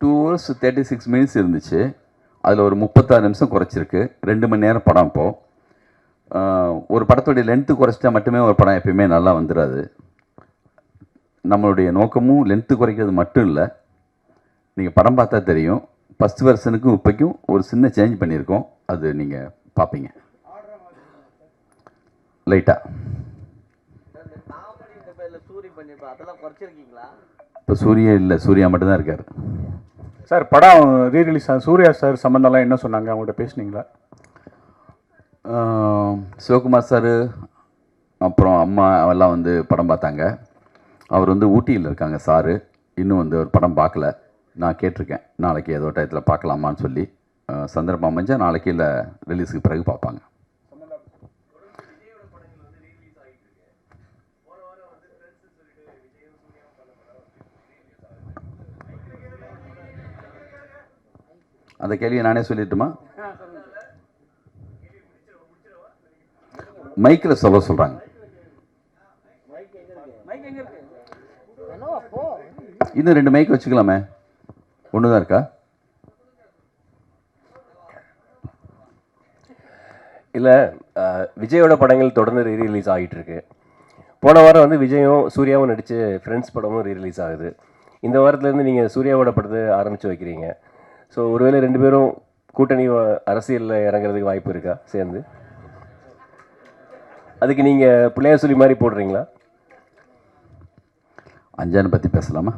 2 hours 36 minutes இருந்துச்சு. அதில் ஒரு 36 நிமிஷம் குறைச்சிருக்கு. 2 மணி நேரம் படம் இப்போது. ஒரு படத்துடைய லென்த்து குறைச்சிட்டா மட்டுமே ஒரு படம் எப்பயுமே நல்லா வந்துடாது. நம்மளுடைய நோக்கமும் லென்த்து குறைக்கிறது மட்டும் இல்லை. நீங்கள் படம் பார்த்தா தெரியும், ஃபஸ்ட் வெர்ஷனுக்கும் இப்போக்கும் ஒரு சின்ன சேஞ்ச் பண்ணியிருக்கோம். அது நீங்கள் பார்ப்பீங்க லைட்டாக. இப்போ சூர்யா இல்லை, சூர்யா மட்டும்தான் இருக்கார். சார் படம் ரீரிலீஸ் சூர்யா சார் சம்மந்தம்லாம் என்ன சொன்னாங்க, அவங்கள்ட்ட பேசுனீங்களா? சிவகுமார் சார் அப்புறம் அம்மா அவெல்லாம் வந்து படம் பார்த்தாங்க. அவர் வந்து ஊட்டியில் இருக்காங்க சாரு, இன்னும் வந்து ஒரு படம் பார்க்கல. நான் கேட்டிருக்கேன் நாளைக்கு ஏதோ டயத்தில் பார்க்கலாமான்னு சொல்லி. சந்தர்ப்பம் அமைஞ்சால் நாளைக்கு இல்லை ரிலீஸுக்கு பிறகு பார்ப்பாங்க. அந்த கேள்வியை நானே சொல்லிட்டுமா? மைக்கில் சொல்ல சொல்கிறாங்க. இன்னும் 2 மைக் வச்சுக்கலாமே, ஒன்று தான் இருக்கா? இல்லை, விஜயோட படங்கள் தொடர்ந்து ரீரிலீஸ் ஆகிட்டு இருக்கு. போன வாரம் வந்து விஜயும் சூர்யாவும் நடித்து ஃப்ரெண்ட்ஸ் படமும் ரீரிலீஸ் ஆகுது. இந்த வாரத்துலேருந்து நீங்கள் சூர்யாவோட படத்தை ஆரம்பித்து வைக்கிறீங்க. ஸோ ஒருவேளை 2 பேரும் கூட்டணி அரசியலில் இறங்குறதுக்கு வாய்ப்பு இருக்கா சேர்ந்து? அதுக்கு நீங்கள் பிள்ளையார் சொல்லி மாதிரி போடுறீங்களா? அஞ்சானை பற்றி பேசலாமா?